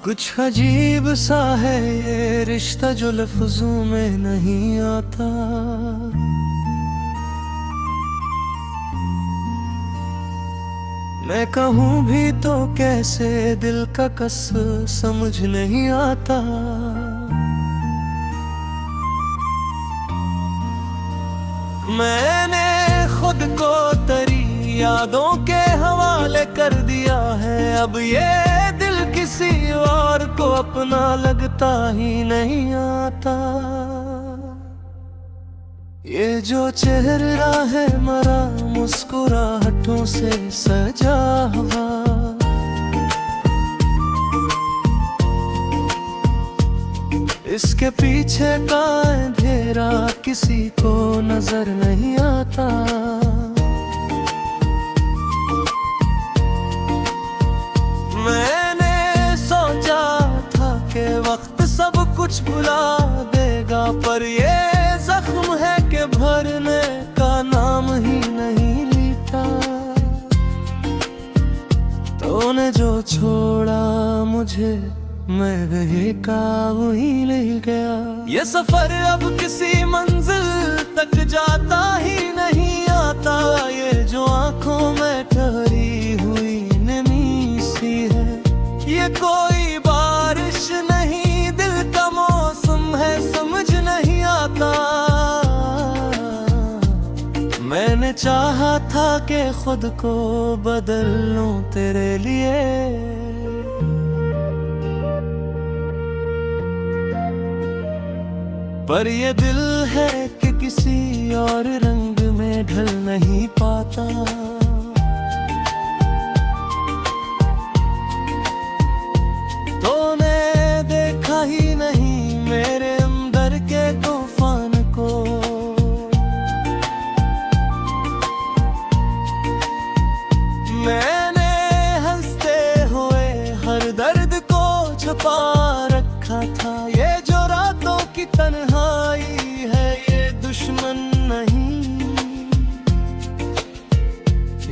कुछ अजीब सा है ये रिश्ता जो लफ्जों में नहीं आता। मैं कहूँ भी तो कैसे दिल का कस समझ नहीं आता। मैंने खुद को तेरी यादों के हवाले कर दिया है। अब ये दिल किसी और को अपना लगता ही नहीं आता। ये जो चेहरा है मरा मुस्कुराहटों से सजा हुआ, इसके पीछे का अंधेरा किसी को नजर नहीं आता। मैंने सोचा था कि वक्त सब कुछ भुला देगा, पर ये जख्म है कि भरने का नाम ही नहीं लेता। तूने जो छोड़ा मुझे मैं वही का वही ले गया। ये सफर अब किसी मंजिल तक जाता ही नहीं आता। ये जो आंखों में ठहरी हुई नमी सी है, ये कोई बारिश नहीं दिल का मौसम है, समझ नहीं आता। मैंने चाहा था कि खुद को बदल लूं तेरे लिए, पर ये दिल है कि किसी और रंग में ढल नहीं पाता। तूने देखा ही नहीं मेरे अंदर के तूफान को। मैंने हंसते हुए हर दर्द को छुपा रखा था। ये जो रातों की तन्हाई है ये दुश्मन नहीं,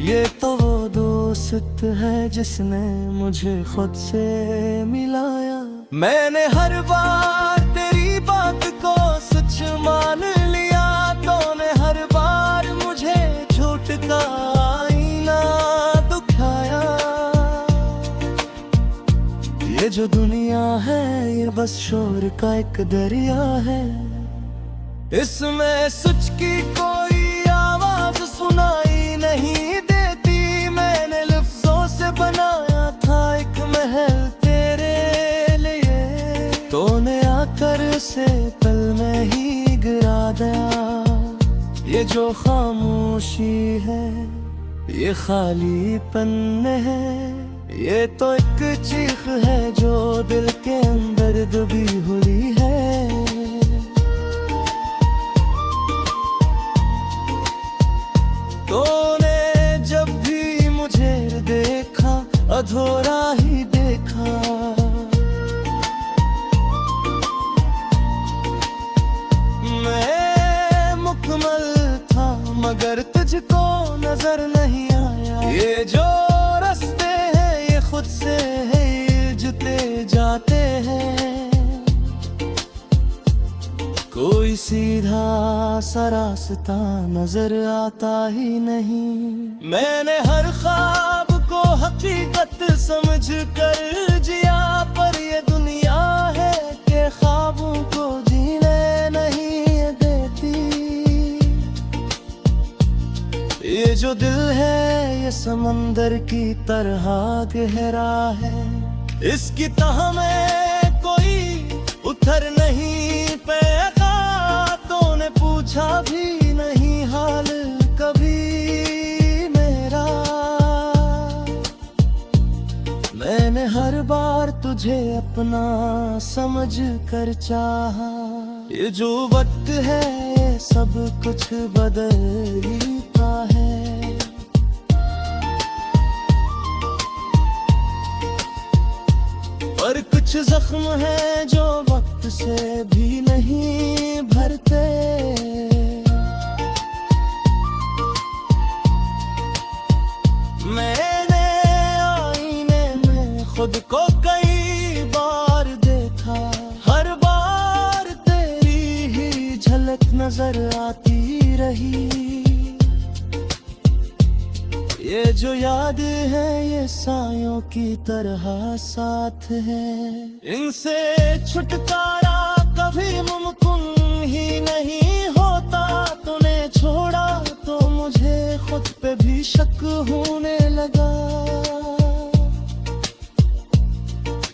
ये तो वो दोस्त है जिसने मुझे खुद से मिलाया। मैंने हर बार तेरी बात को सच मान लिया, तूने हर बार मुझे झूठ का आईना दिखाया। ये जो दुनिया है ये बस शोर का एक दरिया है, इसमें सच की कोई आवाज सुनाई नहीं देती। मैंने लफ्जों से बनाया था एक महल तेरे लिए, तूने आकर से पल में ही गिरा दिया। ये जो खामोशी है ये खालीपन है, ये तो एक चीख है जो दिल के अंदर दबी हुई है। तूने जब भी मुझे देखा अधूरा ही देखा। मैं मुकम्मल था मगर तुझको नजर नहीं आया। ये जो रास्ते हैं ये खुद से है जुते जाते हैं, कोई सीधा सा रास्ता नजर आता ही नहीं। मैंने हर ख्वाब को हकीकत समझ कर जिया, पर ये दुनिया है कि ख्वाबों को जीने नहीं देती। ये जो दिल है ये समंदर की तरह गहरा है, इसकी तह में कोई उतर नहीं पाएगा। तूने पूछा भी नहीं हाल कभी मेरा, मैंने हर बार तुझे अपना समझ कर चाहा। ये जो वक्त है ये सब कुछ बदलता है, पर कुछ जख्म है जो वक्त से भी नहीं भरते। मैंने आईने में खुद को कई बार नजर आती रही। ये जो याद है ये सायों की तरह साथ है, इनसे छुटकारा कभी मुमकिन ही नहीं होता। तूने छोड़ा तो मुझे खुद पे भी शक होने लगा।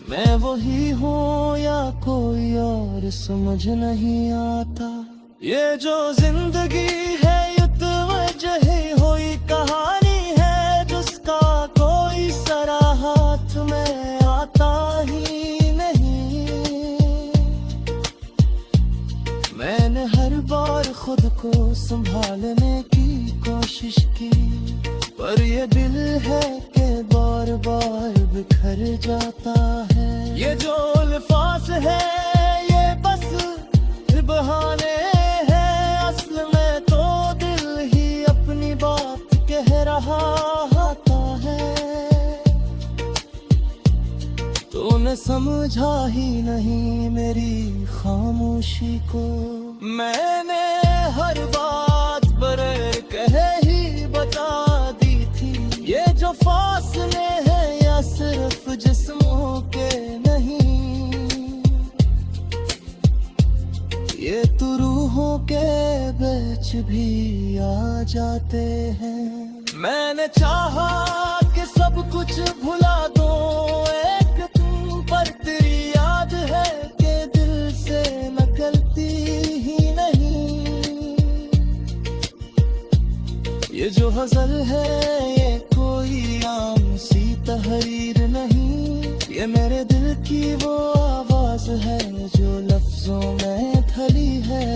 मैं वही हूँ या कोई और समझ नहीं आता। ये जो जिंदगी है ये तो वजह ही हुई कहानी है, जिसका कोई सरा हाथ में आता ही नहीं। मैंने हर बार खुद को संभालने की कोशिश की, पर ये दिल है कि बार बार बिखर जाता है। ये जो अल्फाज है ये बस बहाने हैं, असल में तो दिल ही अपनी बात कह रहा होता है। तूने समझा ही नहीं मेरी खामोशी को। मैंने हर बात बरर कह ही बता दी थी। ये जो फासले हैं या सिर्फ जिस्मों के नहीं, ये तो रूहों के बीच भी आ जाते हैं। मैंने चाहा कि सब कुछ भुला दूं एक तुम, पर तेरी याद है कि दिल से निकलती ही नहीं। ये जो गज़ल है ये कोई आम सी तहरीर नहीं, ये मेरे दिल की वो आवाज है जो लफ्जों में ढली है।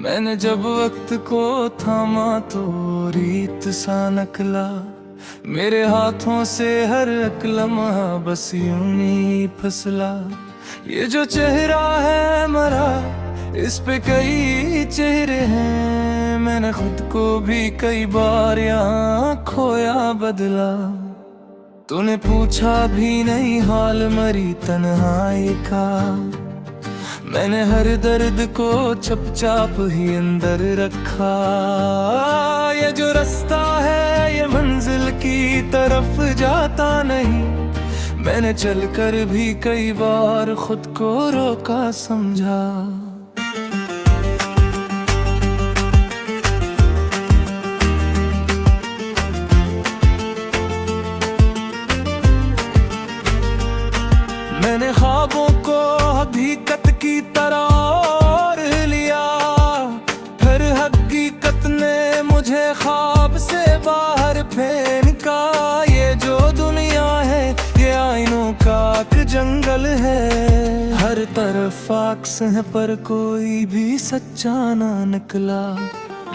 मैंने जब वक्त को थामा तो रीत सा नकला, मेरे हाथों से हर एक लम्हा बस यूं ही फसला। ये जो चेहरा है मरा इस पे कई चेहरे हैं, मैंने खुद को भी कई बार यहाँ खोया बदला। तूने पूछा भी नहीं हाल मरी तन्हाई का, मैंने हर दर्द को चुपचाप ही अंदर रखा। ये जो रास्ता है ये मंजिल की तरफ जाता नहीं, मैंने चलकर भी कई बार खुद को रोका समझा। मैंने ख्वाबों को हकीकत की तरह और लिया, फिर हकीकत ने मुझे ख्वाब से बाहर फेंका। ये जो दुनिया है ये आईनों का एक जंगल है, हर तरफ आक्स है पर कोई भी सच्चा ना निकला।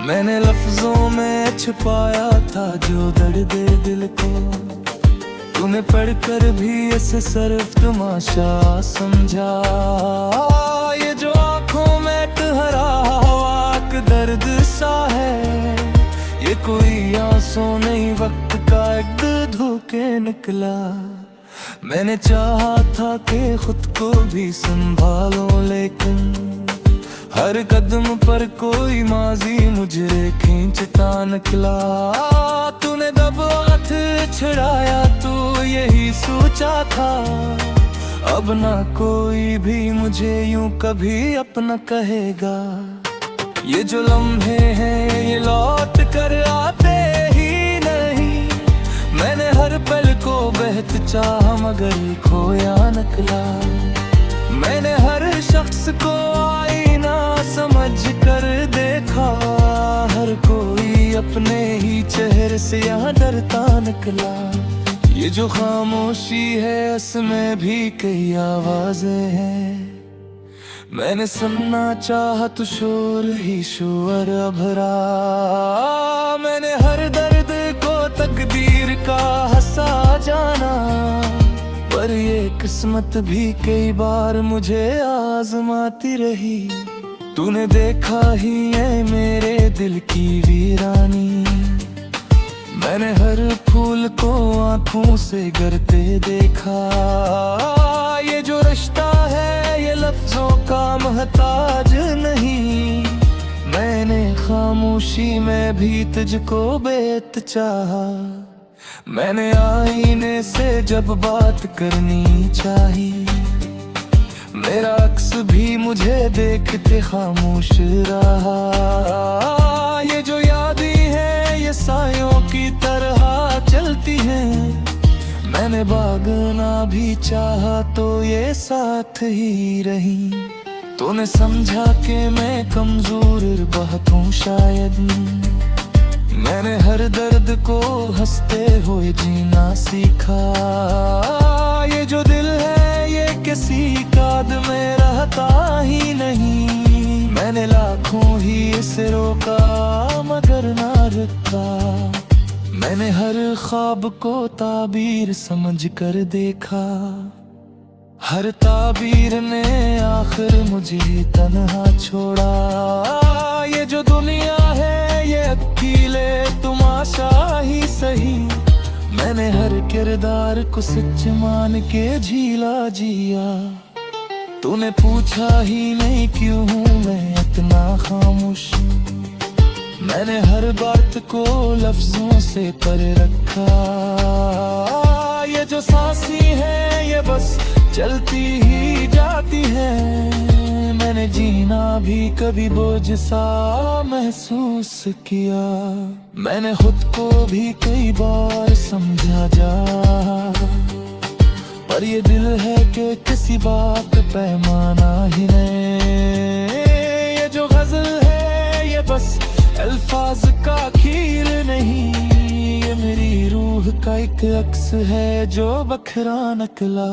मैंने लफ्जों में छुपाया था जो दर्द दिल को, तूने पढ़कर भी ऐसे सिर्फ तमाशा समझा। ये जो आँखों में ठहरा वाक दर्द सा है, ये कोई आंसू नहीं वक्त का एक धोखे निकला। मैंने चाहा था कि खुद को भी संभालो, लेकिन हर कदम पर कोई माजी मुझे खींचता निकला। तूने जब हाथ छुड़ाया तो यही सोचा था, अब ना कोई भी मुझे यूं कभी अपना कहेगा। ये जो लम्हे हैं ये लौट कर आते ही नहीं, मैंने हर पल को बहत चाहा मगर खोया निकला। मैंने हर शख्स को आईना समझ कर देखा, हर कोई अपने ही चेहरे से यहाँ डरता निकला। ये जो खामोशी है इसमें भी कई आवाजें हैं, मैंने सुनना चाहा तो शोर ही शोर भरा। मैंने हर दर्द को तकदीर का हंसा जाना, पर ये किस्मत भी कई बार मुझे आजमाती रही। तूने देखा ही है मेरे दिल की वीरानी, मैंने हर फूल को आंखों से गिरते देखा। ये जो रिश्ता है ये लफ्जों का मोहताज नहीं, मैंने खामोशी में भी तुझको बेत चाहा। मैंने आईने से जब बात करनी चाही, मेरा अक्स भी मुझे देखते खामोश रहा। ये जो यादें हैं ये सायों की तरह चलती हैं, मैंने भागना भी चाहा तो ये साथ ही रही। तूने समझा कि मैं कमजोर बहुत हूँ शायद, मैंने हर दर्द को हंसते हुए जीना सीखा। ये जो दिल है ये किसी काद में रहता ही नहीं, मैंने लाखों ही इसे रोका मगर ना रुका। मैंने हर ख्वाब को ताबीर समझ कर देखा, हर ताबीर ने आखिर मुझे तन्हा छोड़ा। ये जो दुनिया है ये अकेले तमाशा ही सही, मैंने हर किरदार को सच मान के झीला जिया। तूने पूछा ही नहीं क्यों हूँ मैं इतना खामोश, मैंने हर बात को लफ्जों से कर रखा। ये जो सांसें हैं ये बस चलती ही जाती है, मैंने जीना भी कभी बोझ सा महसूस किया। मैंने खुद को भी कई बार समझा जा, पर ये दिल है कि किसी बात पैमाना ही नहीं। ये जो गजल है ये बस अल्फाज का खीर नहीं, ये मेरी रूह का एक अक्स है जो बखरा निकला।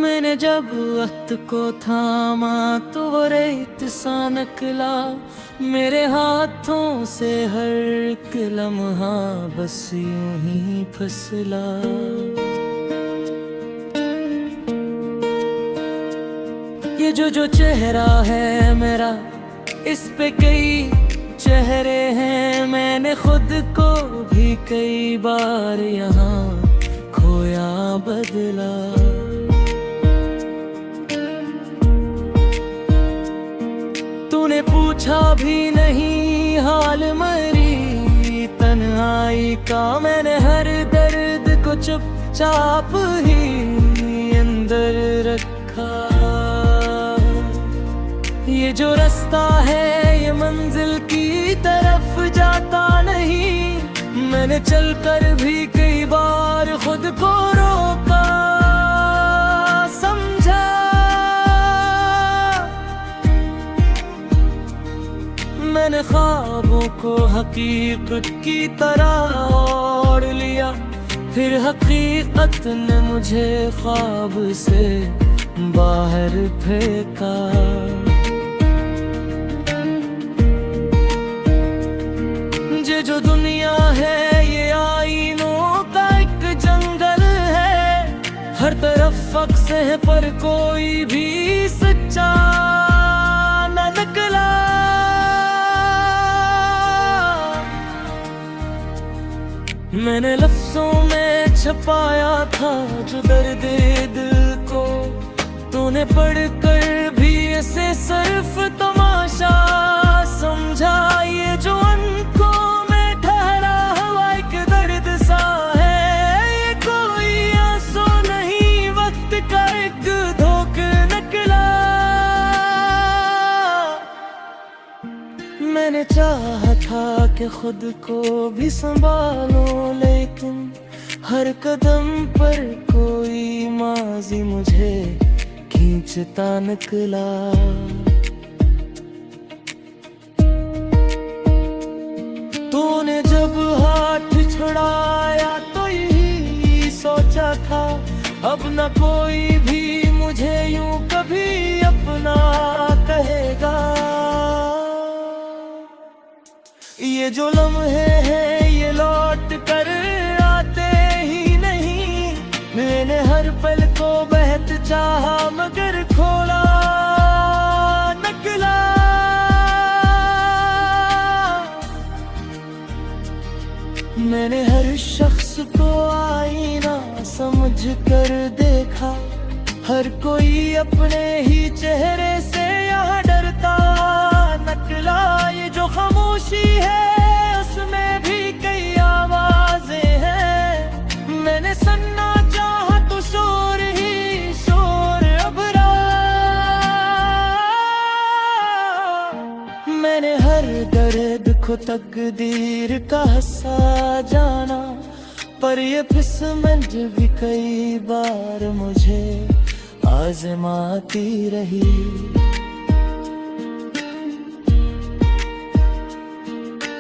मैंने जब वक्त को थामा तो वो रेत सा निकला, मेरे हाथों से हर एक लम्हा बस यूं ही फसला। ये जो चेहरा है मेरा इस पे कई चेहरे हैं, मैंने खुद को भी कई बार यहाँ खोया बदला। तूने पूछा भी नहीं हाल मरी तन्हाई का, मैंने हर दर्द को चुपचाप ही अंदर रखा। ये जो रास्ता है ये मंजिल की तरफ जाता नहीं, मैंने चलकर भी कई बार खुद को रोका समझा। मैंने ख्वाबों को हकीकत की तरह ओढ़ लिया, फिर हकीकत ने मुझे ख्वाब से बाहर फेंका। ये जो दुनिया है ये आईनों का एक जंगल है, हर तरफ अक्स है पर कोई भी सच्चा न निकला। मैंने लफ्जों में छपाया था जो दर्द दिल को, तूने पढ़कर भी इसे सिर्फ तमाशा समझा। ये जो अनकों में ठहरा हुआ एक दर्द सा है, ये कोई आंसू नहीं वक्त का एक धोख निकला। मैंने चाहा था कि खुद को भी संभालूं, लेकिन हर कदम पर कोई माजी मुझे खींचता निकला। तूने जब हाथ छुड़ाया तो यही सोचा था, अब न कोई भी मुझे यूं कभी अपना कहेगा। ये जो लम्हे हैं ये लौट कर आते ही नहीं, मैंने हर पल को बहत चाहा मगर खोला नकला। मैंने हर शख्स को आईना समझ कर देखा, हर कोई अपने ही चेहरे से यहाँ डरता नकला। ये जो खामोशी है उसमें भी कई आवाजें हैं, मैंने सुनना चाहा तो शोर ही शोर अबरा। मैंने हर दर्द को तकदीर का हिस्सा जाना, पर ये फिसमंद भी कई बार मुझे आजमाती रही।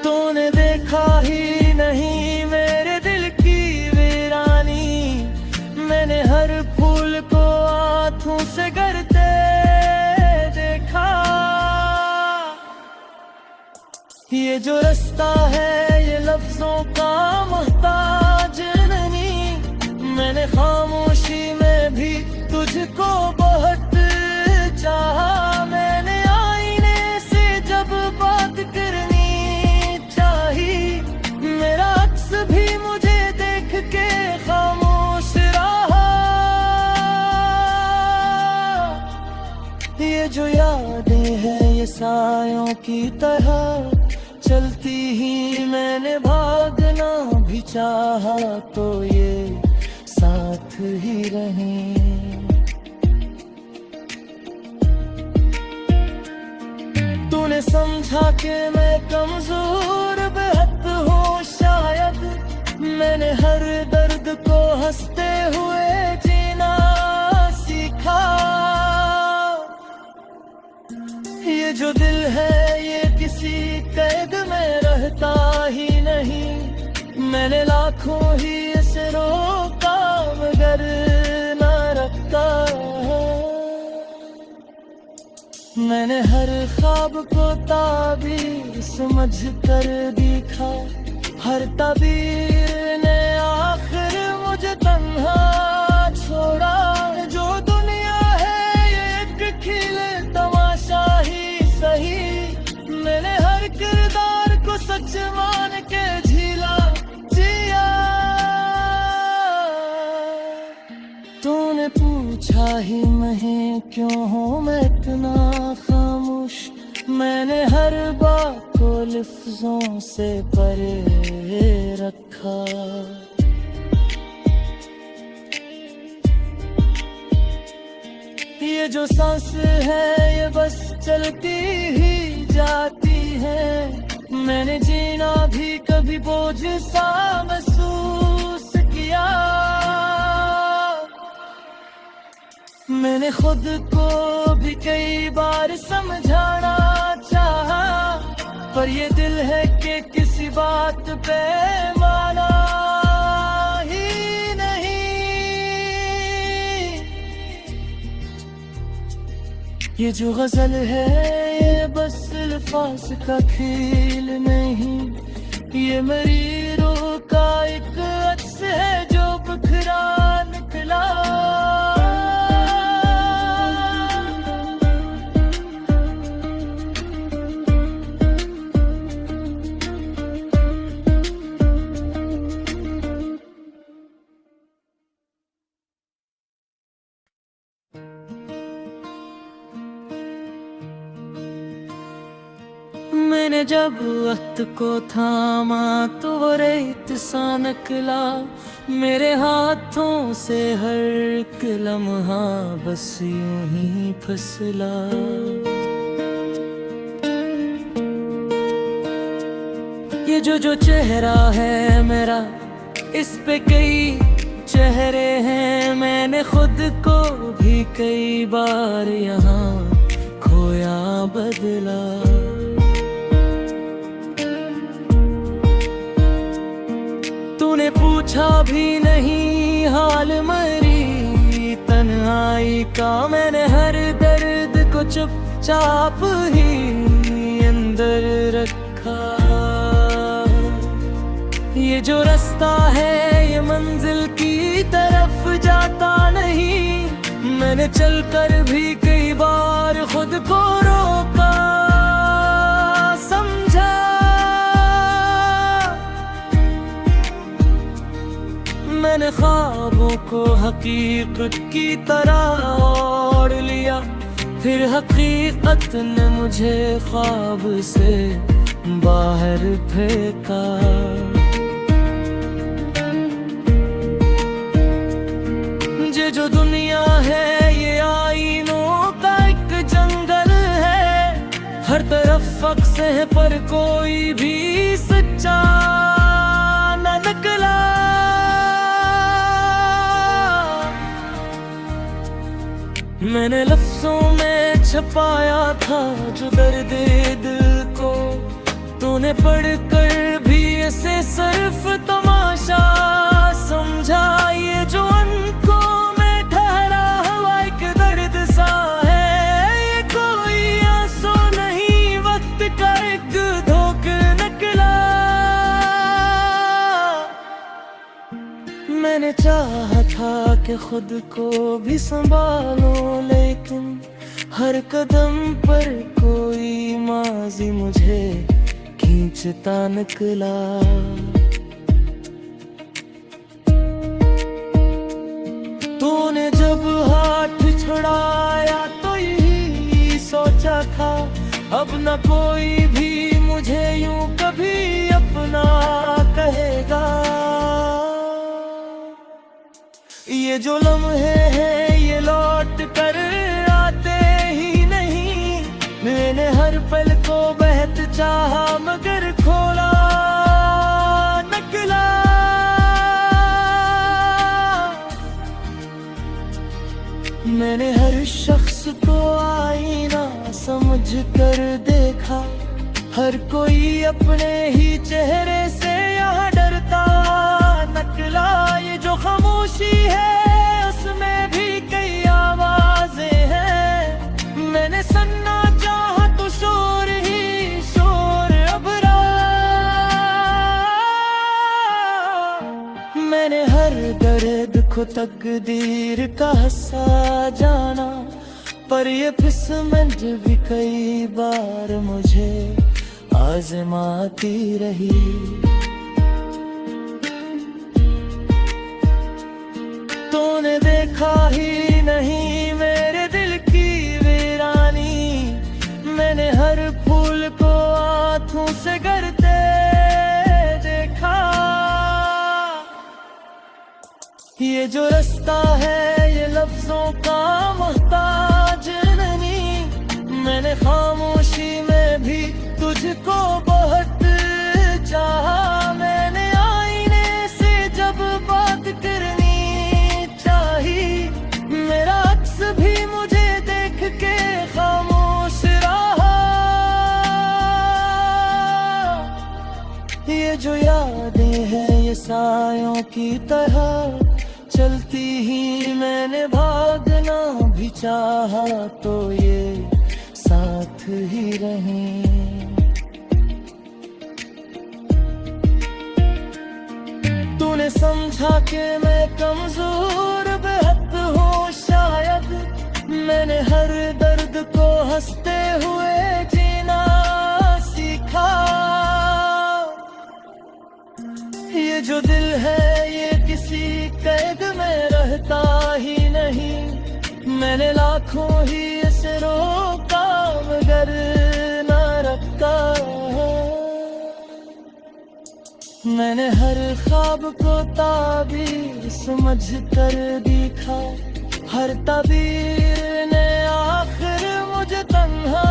तूने देखा ही नहीं मेरे दिल की वीरानी, मैंने हर फूल को आँखों से गिरते देखा। ये जो रास्ता है ये लफ्जों का मोहताज नहीं, मैंने खामोशी में भी तुझको बहुत चाहा। मैंने आईने से जब बात करनी चाही, मेरा अक्स भी मुझे देख के खामोश रहा। ये जो यादें हैं ये सायों की तरह चलती ही, मैंने भागना भी चाहा तो ये साथ ही रहें। तूने समझा कि मैं कमजोर बेहद हूँ शायद, मैंने हर दर्द को हंसते हुए जीना सीखा। ये जो दिल है ये किसी कैद में रहता ही नहीं, मैंने लाखों ही इसे रोका मगर न रखता। मैंने हर ख्वाब को ताबीर समझ कर देखा, हर ताबीर ने आखिर मुझे तन्हा छोड़ा। जो दुनिया है ये एक खिले तमाशा ही सही, मैंने हर किरदार को सच मान के झीला जिया। तूने पूछा ही मैं क्यों हूँ मैं इतना खामोश, मैंने हर बात को लफ्जों से परे रखा। ये जो सांस है ये बस चलती ही जाती है, मैंने जीना भी कभी बोझ सा महसूस किया। मैंने खुद को भी कई बार समझाना चाहा, पर ये दिल है कि किसी बात पे माना ही नहीं। ये जो गजल है ये बस अल्फाज का खेल नहीं, ये मेरी रूह का एक अक्स है जो बिखरा निकला। मैंने जब वक्त को थामा तो वो रेत सा निकला, मेरे हाथों से हर एक लम्हा बस यूं ही फसला। ये जो चेहरा है मेरा इस पे कई चेहरे हैं, मैंने खुद को भी कई बार यहाँ खोया बदला। तूने पूछा भी नहीं हाल मरी तन्हाई का, मैंने हर दर्द को चुपचाप ही अंदर रखा। ये जो रास्ता है ये मंजिल की तरफ जाता नहीं, मैंने चलकर भी कई बार खुद को रोका, समझा। मैंने ख्वाबों को हकीकत की तरह ओढ़ लिया, फिर हकीकत ने मुझे ख्वाब से बाहर फेंका। ये जो दुनिया है ये आईनों का एक जंगल है, हर तरफ फक्स है पर कोई भी सच्चा न निकला। मैंने लफ्जों में छुपाया था जो दर्द दिल को, तूने पढ़कर भी ऐसे सिर्फ तमाशा समझा। ये जो अनकों में ठहरा हुआ एक दर्द सा है, ये कोई आंसू नहीं वक्त का एक धोख निकला। मैंने चाहा था कि खुद को भी संभालूं, लेकिन हर कदम पर कोई माजी मुझे खींचता निकला। तूने जब हाथ छुड़ाया तो यही सोचा था, अब न कोई भी मुझे यूं कभी अपना कहेगा। ये जो लम्हे हैं ये लौट कर आते ही नहीं, मैंने हर पल को बहत चाहा मगर खोला निकला। मैंने हर शख्स को आईना समझ कर देखा, हर कोई अपने ही चेहरे से यहाँ डरता निकला। ये जो खामोशी है उसमें भी कई आवाजें हैं, मैंने सुनना चाहा तो शोर ही शोर अब रहा। मैंने हर दर्द को तकदीर का हिस्सा जाना, पर ये फिसमंद भी कई बार मुझे आजमाती रही। तूने देखा ही नहीं मेरे दिल की वीरानी, मैंने हर फूल को आंखों से गिरते देखा। ये जो रास्ता है ये लफ्जों का मोहताज नहीं, मैंने खामोशी में भी तुझको बहुत चाहा। मैंने आईने से जब बात करनी चाही, मेरा अक्स भी मुझे देख के खामोश रहा। ये जो यादें हैं ये सायों की तरह चलती ही, मैंने भागना भी चाहा तो ये साथ ही रहें। तूने समझा कि मैं कमजोर बेहद हूँ शायद, मैंने हर दर्द को हंसते हुए जीना सीखा। ये जो दिल है ये किसी कैद में रहता ही नहीं, मैंने लाखों ही इसे रोका मगर न रखा। मैंने हर ख्वाब को ताबीर समझ कर देखा, हर ताबीर ने आखिर मुझे तन्हा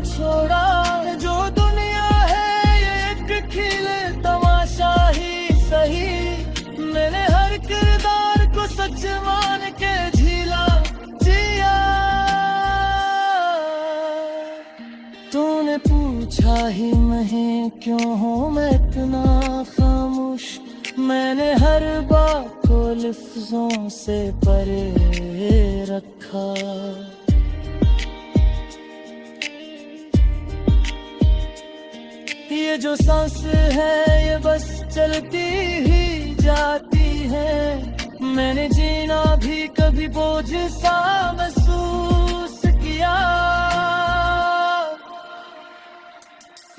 छोड़ा। जो दुनिया है ये एक खेल तमाशा ही सही, मैंने हर किरदार को सच मान के झीला जिया। तूने पूछा ही नहीं क्यों हूँ मैं इतना खामोश, मैंने लफ्जों से परे रखा। ये जो सांस है ये बस चलती ही जाती है। मैंने जीना भी कभी बोझ सा महसूस किया।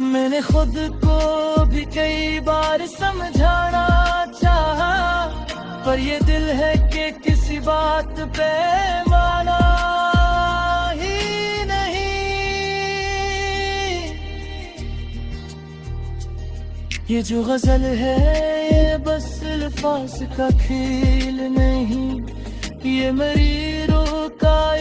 मैंने खुद को भी कई बार समझाना चाहा, पर ये दिल है कि किसी बात पे माना ही नहीं। ये जो गजल है ये बस अल्फाज का खेल नहीं, ये मेरी रूह का